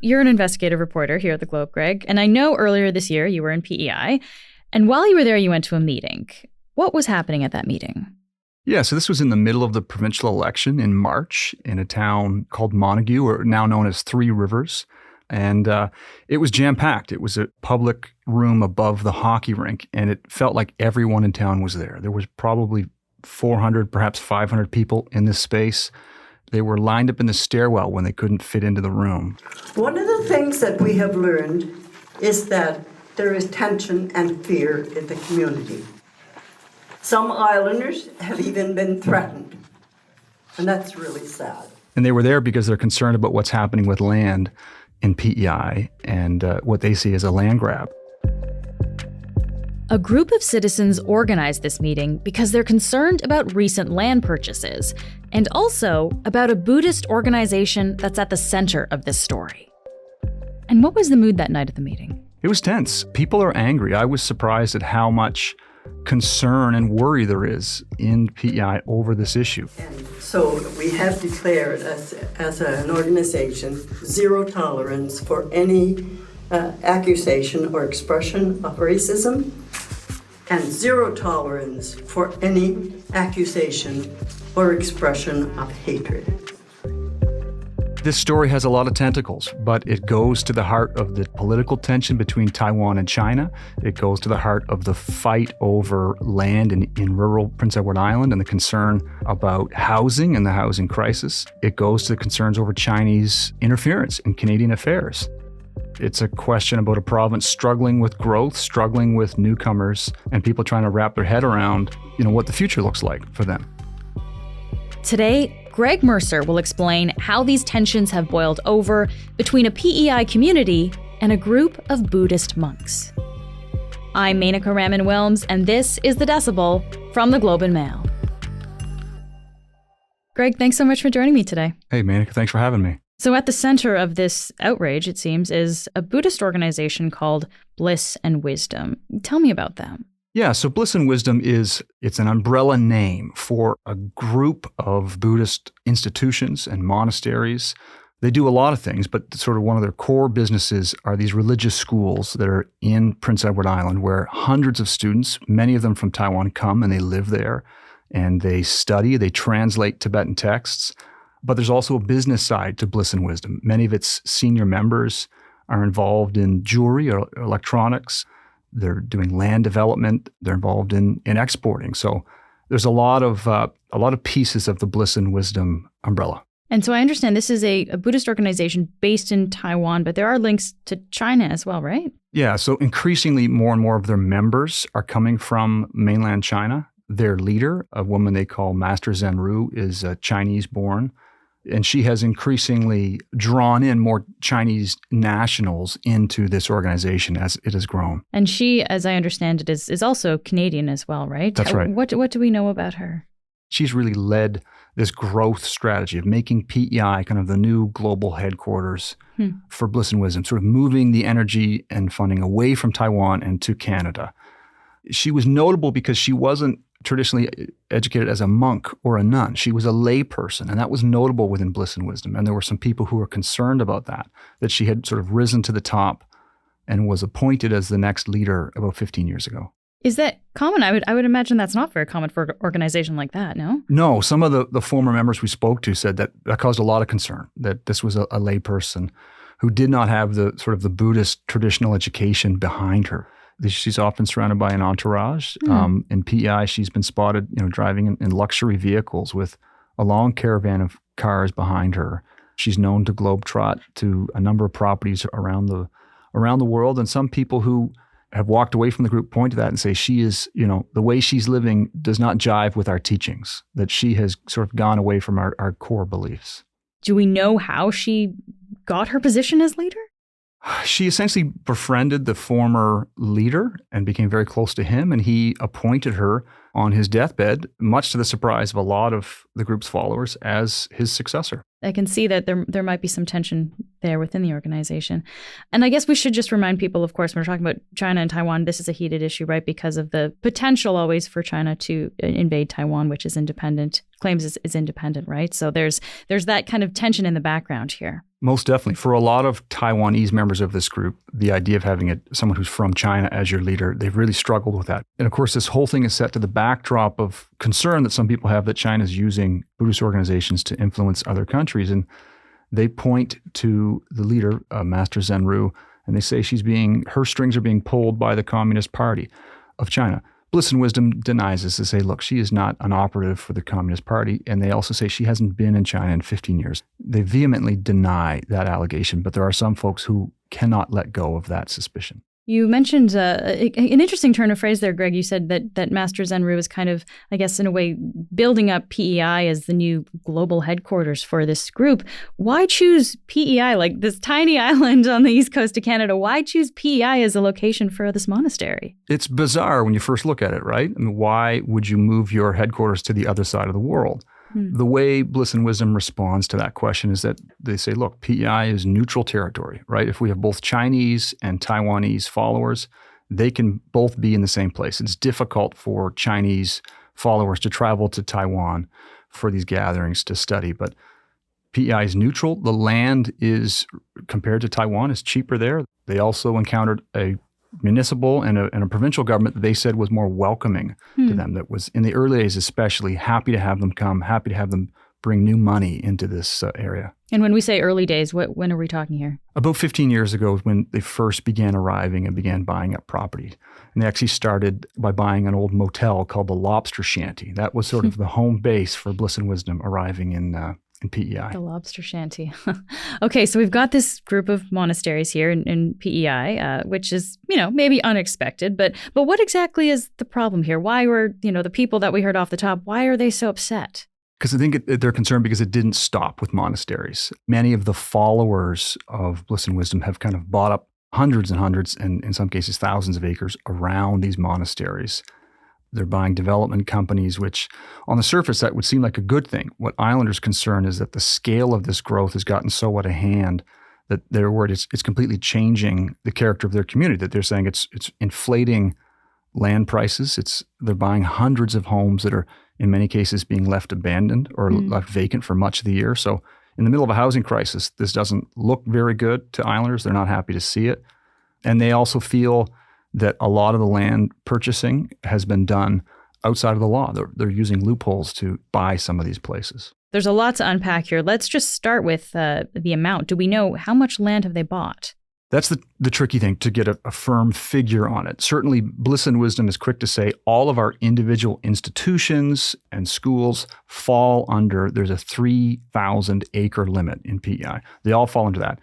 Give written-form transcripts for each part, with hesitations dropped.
you're an investigative reporter here at the Globe, Greg, and I know earlier this year you were in PEI, and while you were there, you went to a meeting. What was happening at that meeting? Yeah, so this was in the middle of the provincial election in March in a town called Montague, or now known as Three Rivers. And it was jam-packed. It was a public room above the hockey rink, and it felt like everyone in town was there. There was probably 400, perhaps 500 people in this space. They were lined up in the stairwell when they couldn't fit into the room. One of the things that we have learned is that there is tension and fear in the community. Some islanders have even been threatened, and that's really sad. And they were there because they're concerned about what's happening with land in PEI and what they see as a land grab. A group of citizens organized this meeting because they're concerned about recent land purchases and also about a Buddhist organization that's at the center of this story. And what was the mood that night at the meeting? It was tense. People are angry. I was surprised at how much concern and worry there is in PEI over this issue. And so we have declared as an organization zero tolerance for any accusation or expression of racism, and zero tolerance for any accusation or expression of hatred. This story has a lot of tentacles, but it goes to the heart of the political tension between Taiwan and China. It goes to the heart of the fight over land in rural Prince Edward Island and the concern about housing and the housing crisis. It goes to the concerns over Chinese interference in Canadian affairs. It's a question about a province struggling with growth, struggling with newcomers, and people trying to wrap their head around, what the future looks like for them. Today, Greg Mercer will explain how these tensions have boiled over between a PEI community and a group of Buddhist monks. I'm Menaka Raman-Wilms, and this is The Decibel from the Globe and Mail. Greg, thanks so much for joining me today. Hey, Menaka, thanks for having me. So at the center of this outrage, it seems, is a Buddhist organization called Bliss and Wisdom. Tell me about them. Yeah, so Bliss and Wisdom it's an umbrella name for a group of Buddhist institutions and monasteries. They do a lot of things, but sort of one of their core businesses are these religious schools that are in Prince Edward Island, where hundreds of students, many of them from Taiwan, come and they live there and they study, they translate Tibetan texts. But there's also a business side to Bliss and Wisdom. Many of its senior members are involved in jewelry or electronics. They're doing land development. They're involved in exporting. So there's a lot of pieces of the Bliss and Wisdom umbrella. And so I understand this is a Buddhist organization based in Taiwan, but there are links to China as well, right? Yeah. So increasingly, more and more of their members are coming from mainland China. Their leader, a woman they call Master Zenru, is Chinese-born. And she has increasingly drawn in more Chinese nationals into this organization as it has grown. And she, as I understand it, is also Canadian as well, right? That's right. What do we know about her? She's really led this growth strategy of making PEI kind of the new global headquarters for Bliss and Wisdom, sort of moving the energy and funding away from Taiwan and to Canada. She was notable because she wasn't traditionally educated as a monk or a nun. She was a lay person, and that was notable within Bliss and Wisdom. And there were some people who were concerned about that she had sort of risen to the top and was appointed as the next leader about 15 years ago. Is that common? I would imagine that's not very common for an organization like that, no? No, some of the former members we spoke to said that caused a lot of concern, that this was a lay person who did not have the sort of the Buddhist traditional education behind her. She's often surrounded by an entourage. In PEI, she's been spotted, driving in luxury vehicles with a long caravan of cars behind her. She's known to globetrot to a number of properties around the world, and some people who have walked away from the group point to that and say she is, the way she's living does not jive with our teachings, that she has sort of gone away from our core beliefs. Do we know how she got her position as leader? She essentially befriended the former leader and became very close to him, and he appointed her on his deathbed, much to the surprise of a lot of the group's followers, as his successor. I can see that there might be some tension there within the organization. And I guess we should just remind people, of course, when we're talking about China and Taiwan, this is a heated issue, right? Because of the potential always for China to invade Taiwan, which is independent, claims is independent, right? So there's that kind of tension in the background here. Most definitely. For a lot of Taiwanese members of this group, the idea of having someone who's from China as your leader, they've really struggled with that. And of course, this whole thing is set to the backdrop of concern that some people have that China's using Buddhist organizations to influence other countries. And they point to the leader, Master Zenru, and they say her strings are being pulled by the Communist Party of China. Bliss and Wisdom denies this. They say, look, she is not an operative for the Communist Party. And they also say she hasn't been in China in 15 years. They vehemently deny that allegation, but there are some folks who cannot let go of that suspicion. You mentioned an interesting turn of phrase there, Greg. You said that Master Zenru is kind of, I guess, in a way, building up PEI as the new global headquarters for this group. Why choose PEI, like this tiny island on the east coast of Canada? Why choose PEI as a location for this monastery? It's bizarre when you first look at it, right? I mean, why would you move your headquarters to the other side of the world? The way Bliss and Wisdom responds to that question is that they say, look, PEI is neutral territory, right? If we have both Chinese and Taiwanese followers, they can both be in the same place. It's difficult for Chinese followers to travel to Taiwan for these gatherings to study, but PEI is neutral. The land is, compared to Taiwan, is cheaper there. They also encountered a municipal and a provincial government that they said was more welcoming to them, that was, in the early days especially, happy to have them come, happy to have them bring new money into this area. And when we say early days, when are we talking here? About 15 years ago when they first began arriving and began buying up property. And they actually started by buying an old motel called the Lobster Shanty. That was sort of the home base for Bliss and Wisdom arriving in PEI. The Lobster Shanty. Okay, so we've got this group of monasteries here in PEI, which is, maybe unexpected, but what exactly is the problem here? Why were, the people that we heard off the top, why are they so upset? Because I think they're concerned because it didn't stop with monasteries. Many of the followers of Bliss and Wisdom have kind of bought up hundreds and hundreds, and in some cases thousands of acres around these monasteries. They're buying development companies, which on the surface, that would seem like a good thing. What Islanders' concern is that the scale of this growth has gotten so out of hand that they're worried it's completely changing the character of their community, that they're saying it's inflating land prices. They're buying hundreds of homes that are, in many cases, being left abandoned or left vacant for much of the year. So in the middle of a housing crisis, this doesn't look very good to Islanders. They're not happy to see it. And they also feel that a lot of the land purchasing has been done outside of the law. They're using loopholes to buy some of these places. There's a lot to unpack here. Let's just start with the amount. Do we know how much land have they bought? That's the tricky thing, to get a firm figure on it. Certainly, Bliss and Wisdom is quick to say all of our individual institutions and schools fall under, there's a 3,000 acre limit in PEI. They all fall into that.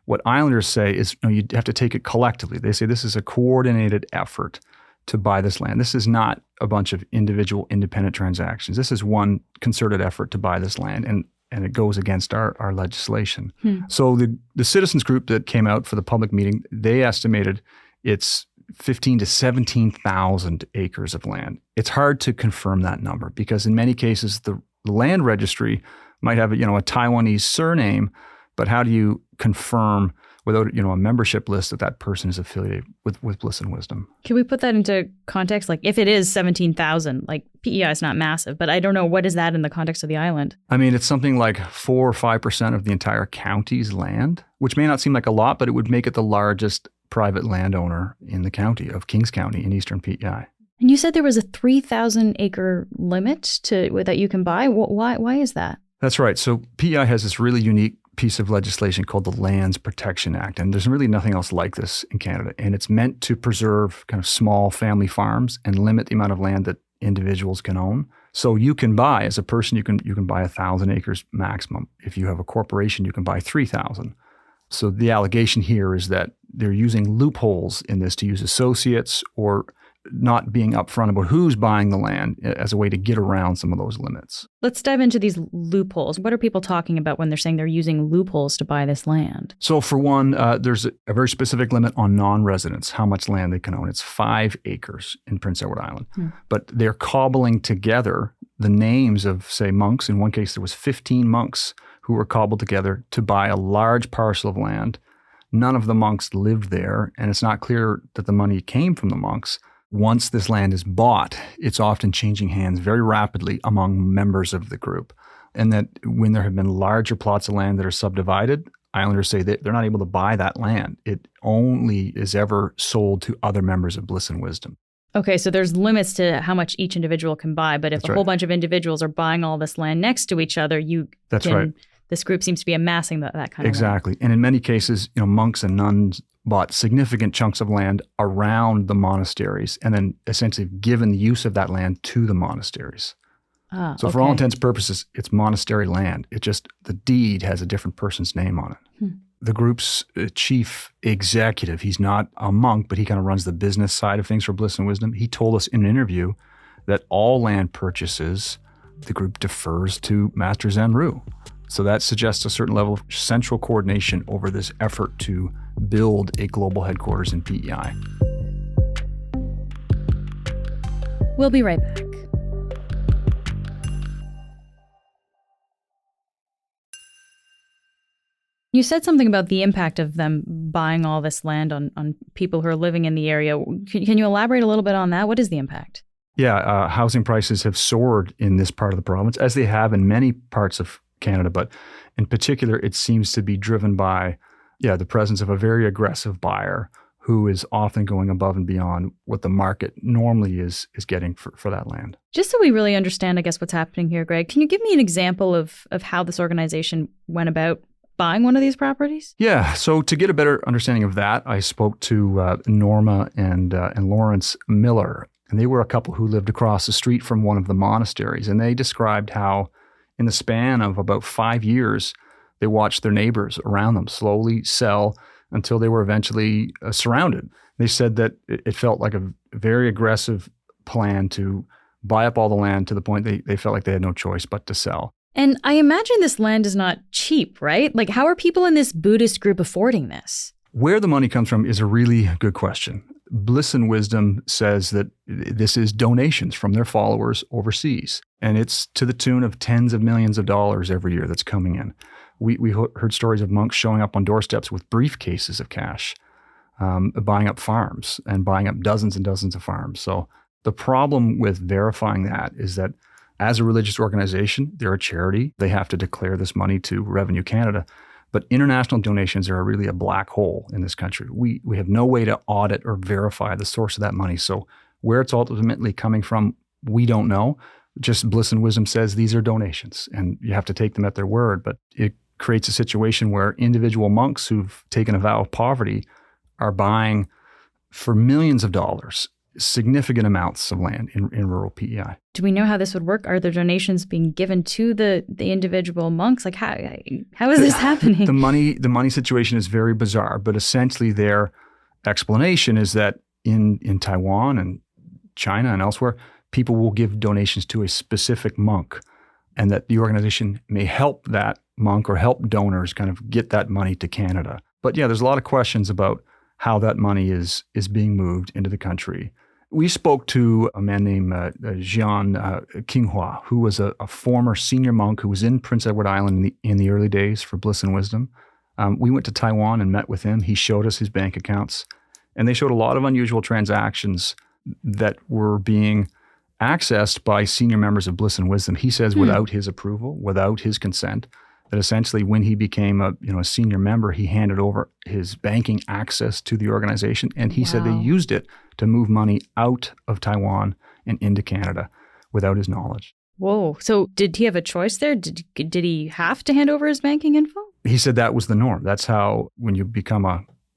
What Islanders say is, you have to take it collectively. They say this is a coordinated effort to buy this land. This is not a bunch of individual independent transactions. This is one concerted effort to buy this land, and it goes against our legislation. So the citizens group that came out for the public meeting, they estimated it's 15 to 17,000 acres of land. It's hard to confirm that number because in many cases the land registry might have a Taiwanese surname, but how do you confirm without a membership list that person is affiliated with Bliss and Wisdom? Can we put that into context? Like if it is 17,000, like PEI is not massive, but I don't know, what is that in the context of the island? I mean, it's something like 4 or 5% of the entire county's land, which may not seem like a lot, but it would make it the largest private landowner in the county of Kings County in eastern PEI. And you said there was a 3,000 acre limit that you can buy. Why is that? That's right. So PEI has this really unique piece of legislation called the Lands Protection Act. And there's really nothing else like this in Canada. And it's meant to preserve kind of small family farms and limit the amount of land that individuals can own. So you can buy, as a person, you can buy 1,000 acres maximum. If you have a corporation, you can buy 3,000. So the allegation here is that they're using loopholes in this to use associates or not being upfront about who's buying the land as a way to get around some of those limits. Let's dive into these loopholes. What are people talking about when they're saying they're using loopholes to buy this land? So for one, there's a very specific limit on non-residents, how much land they can own. It's 5 acres in Prince Edward Island. But they're cobbling together the names of, say, monks. In one case, there was 15 monks who were cobbled together to buy a large parcel of land. None of the monks lived there, and it's not clear that the money came from the monks. Once this land is bought, it's often changing hands very rapidly among members of the group. And that when there have been larger plots of land that are subdivided, islanders say that they're not able to buy that land. It only is ever sold to other members of Bliss and Wisdom. Okay, so there's limits to how much each individual can buy, but if That's a whole right. bunch of individuals are buying all this land next to each other, That's right. This group seems to be amassing that kind of land. Exactly. And in many cases, monks and nuns bought significant chunks of land around the monasteries and then essentially given the use of that land to the monasteries. So for all intents and purposes, it's monastery land. It just, the deed has a different person's name on it. The group's chief executive, he's not a monk, but he kind of runs the business side of things for Bliss and Wisdom. He told us in an interview that all land purchases, the group defers to Master Zenru. So that suggests a certain level of central coordination over this effort to build a global headquarters in PEI. We'll be right back. You said something about the impact of them buying all this land on people who are living in the area. Can you elaborate a little bit on that? What is the impact? Yeah, housing prices have soared in this part of the province, as they have in many parts of Canada, but in particular, it seems to be driven by, the presence of a very aggressive buyer who is often going above and beyond what the market normally is getting for that land. Just so we really understand, I guess, what's happening here, Greg, can you give me an example of how this organization went about buying one of these properties? Yeah, so to get a better understanding of that, I spoke to Norma and Lawrence Miller, and they were a couple who lived across the street from one of the monasteries, and they described how in the span of about 5 years, they watched their neighbors around them slowly sell until they were eventually surrounded. They said that it felt like a very aggressive plan to buy up all the land to the point they felt like they had no choice but to sell. And I imagine this land is not cheap, right? Like, how are people in this Buddhist group affording this? Where the money comes from is a really good question. Bliss and Wisdom says that this is donations from their followers overseas, and it's to the tune of tens of millions of dollars every year that's coming in. We heard stories of monks showing up on doorsteps with briefcases of cash, buying up farms and buying up dozens and dozens of farms. So the problem with verifying that is that as a religious organization, they're a charity. They have to declare this money to Revenue Canada. But international donations are really a black hole in this country. We have no way to audit or verify the source of that money. So where it's ultimately coming from, we don't know. Just Bliss and Wisdom says these are donations, and you have to take them at their word. But it creates a situation where individual monks who've taken a vow of poverty are buying for millions of dollars significant amounts of land in rural PEI. Do we know how this would work? Are the donations being given to the individual monks? Like, how is this happening? The money situation is very bizarre, but essentially their explanation is that in Taiwan and China and elsewhere, people will give donations to a specific monk, and that the organization may help that monk or help donors kind of get that money to Canada. But yeah, there's a lot of questions about how that money is being moved into the country. We spoke to a man named Jian Qinghua, who was a former senior monk who was in Prince Edward Island in the early days for Bliss and Wisdom. We went to Taiwan and met with him. He showed us his bank accounts, and they showed a lot of unusual transactions that were being accessed by senior members of Bliss and Wisdom. He says without his approval, without his consent, that essentially when he became a senior member, he handed over his banking access to the organization. And he said they used it to move money out of Taiwan and into Canada without his knowledge. Whoa. So did he have a choice there? Did he have to hand over his banking info? He said that was the norm. That's how, when you become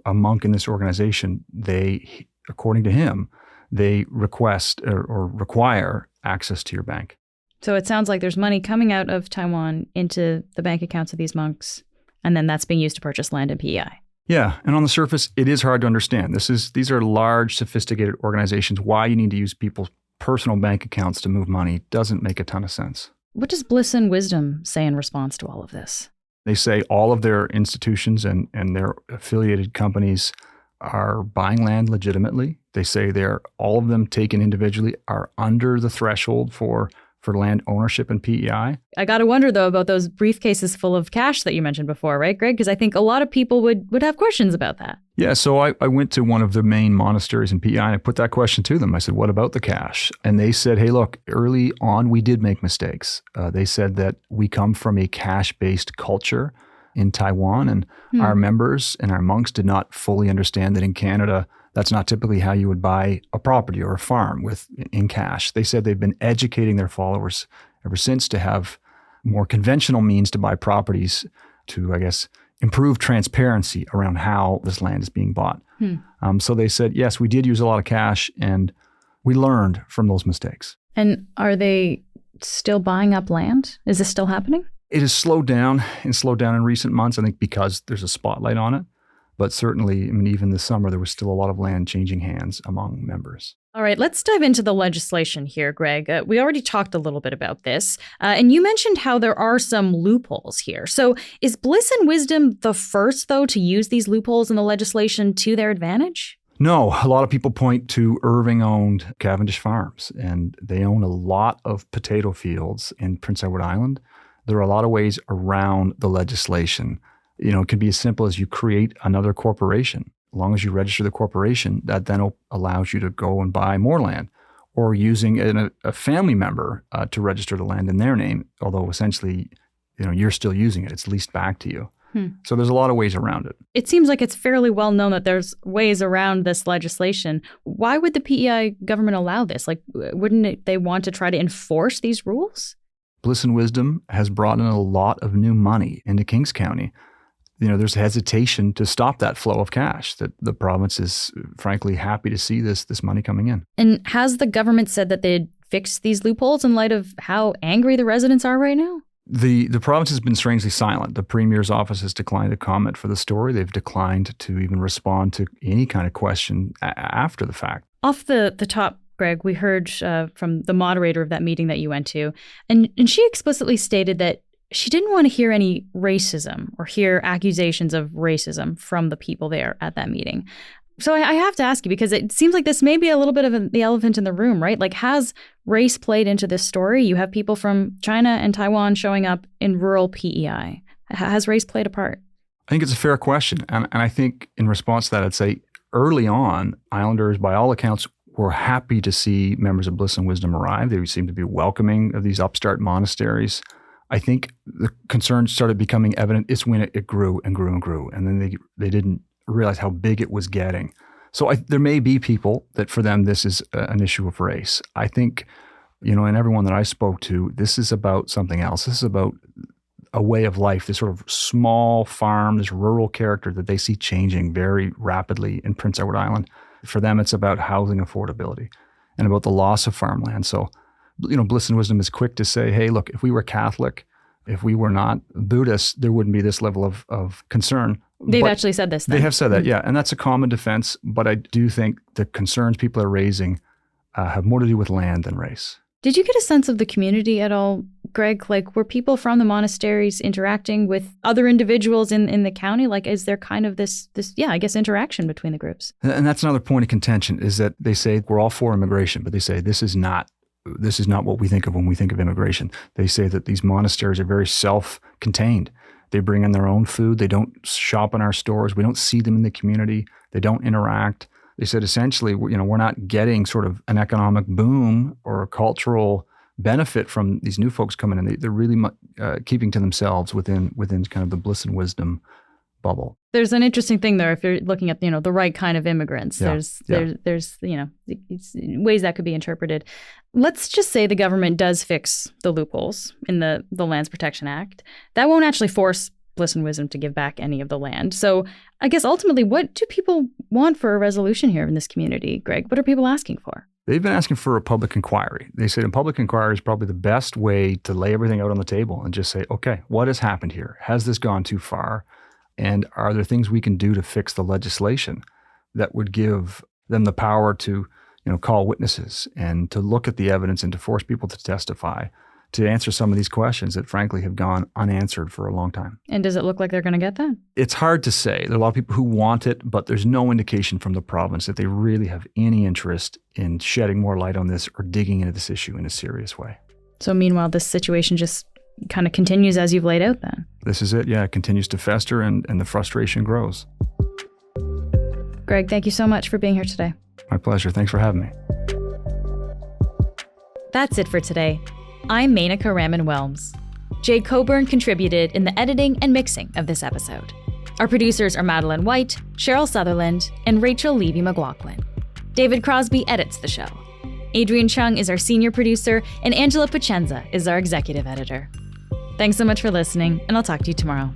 a monk in this organization, they, according to him, they request or require access to your bank. So it sounds like there's money coming out of Taiwan into the bank accounts of these monks, and then that's being used to purchase land in PEI. Yeah, and on the surface, it is hard to understand. These are large, sophisticated organizations. Why you need to use people's personal bank accounts to move money doesn't make a ton of sense. What does Bliss and Wisdom say in response to all of this? They say all of their institutions and their affiliated companies are buying land legitimately. They say all of them taken individually are under the threshold for land ownership in PEI. I got to wonder, though, about those briefcases full of cash that you mentioned before, right, Greg? Because I think a lot of people would have questions about that. Yeah, so I went to one of the main monasteries in PEI and I put that question to them. I said, what about the cash? And they said, hey, look, early on we did make mistakes. They said that we come from a cash-based culture in Taiwan. And our members and our monks did not fully understand that in Canada, that's not typically how you would buy a property or a farm in cash. They said they've been educating their followers ever since to have more conventional means to buy properties to, I guess, improve transparency around how this land is being bought. So they said, yes, we did use a lot of cash and we learned from those mistakes. And are they still buying up land? Is this still happening? It has slowed down in recent months, I think because there's a spotlight on it. But certainly, I mean, even this summer, there was still a lot of land changing hands among members. All right, let's dive into the legislation here, Greg. We already talked a little bit about this, and you mentioned how there are some loopholes here. So is Bliss and Wisdom the first, though, to use these loopholes in the legislation to their advantage? No, a lot of people point to Irving-owned Cavendish Farms, and they own a lot of potato fields in Prince Edward Island. There are a lot of ways around the legislation. You know, it can be as simple as you create another corporation. As long as you register the corporation, that then allows you to go and buy more land, or using a family member to register the land in their name, although essentially, you know, you're still using it. It's leased back to you. So there's a lot of ways around it. It seems like it's fairly well known that there's ways around this legislation. Why would the PEI government allow this? Like, wouldn't they want to try to enforce these rules? Bliss and Wisdom has brought in a lot of new money into Kings County. You know, there's hesitation to stop that flow of cash, that the province is frankly happy to see this money coming in. And has the government said that they'd fix these loopholes in light of how angry the residents are right now? The province has been strangely silent. The Premier's office has declined to comment for the story. They've declined to even respond to any kind of question after the fact. Off the top, Greg, we heard from the moderator of that meeting that you went to, and she explicitly stated that she didn't want to hear any racism or hear accusations of racism from the people there at that meeting. So I have to ask you, because it seems like this may be a little bit of the elephant in the room, right? Like, has race played into this story? You have people from China and Taiwan showing up in rural PEI. Has race played a part? I think it's a fair question. And I think in response to that, I'd say early on, Islanders, by all accounts, were happy to see members of Bliss and Wisdom arrive. They seemed to be welcoming of these upstart monasteries. I think the concern started becoming evident. It's when it grew and grew and grew. And then they didn't realize how big it was getting. So there may be people that for them this is an issue of race. I think, you know, and everyone that I spoke to, this is about something else. This is about a way of life, this sort of small farm, this rural character that they see changing very rapidly in Prince Edward Island. For them, it's about housing affordability and about the loss of farmland. So, you know, Bliss and Wisdom is quick to say, hey, look, if we were Catholic, if we were not Buddhist, there wouldn't be this level of concern. They've actually said this then. They have said that, yeah. And that's a common defense. But I do think the concerns people are raising have more to do with land than race. Did you get a sense of the community at all, Greg? Like, were people from the monasteries interacting with other individuals in the county? Like, is there kind of this, I guess, interaction between the groups? And that's another point of contention, is that they say we're all for immigration, but they say this is not what we think of when we think of immigration. They say that these monasteries are very self-contained. They bring in their own food. They don't shop in our stores. We don't see them in the community. They don't interact. They said essentially, you know, we're not getting sort of an economic boom or a cultural benefit from these new folks coming in. They're really keeping to themselves within kind of the Bliss and Wisdom bubble. There's an interesting thing there if you're looking at, you know, the right kind of immigrants. Yeah. There's you know, ways that could be interpreted. Let's just say the government does fix the loopholes in the Lands Protection Act. That won't actually force Bliss and Wisdom to give back any of the land. So I guess ultimately, what do people want for a resolution here in this community, Greg? What are people asking for? They've been asking for a public inquiry. They said a public inquiry is probably the best way to lay everything out on the table and just say, okay, what has happened here? Has this gone too far? And are there things we can do to fix the legislation that would give them the power to, you know, call witnesses and to look at the evidence and to force people to testify, to answer some of these questions that frankly have gone unanswered for a long time. And does it look like they're going to get that? It's hard to say. There are a lot of people who want it, but there's no indication from the province that they really have any interest in shedding more light on this or digging into this issue in a serious way. So meanwhile, this situation just kind of continues as you've laid out then? This is it, yeah. It continues to fester and the frustration grows. Greg, thank you so much for being here today. My pleasure. Thanks for having me. That's it for today. I'm Menaka Raman-Welms. Jay Coburn contributed in the editing and mixing of this episode. Our producers are Madeline White, Cheryl Sutherland, and Rachel Levy-McLaughlin. David Crosby edits the show. Adrian Chung is our senior producer, and Angela Pacenza is our executive editor. Thanks so much for listening, and I'll talk to you tomorrow.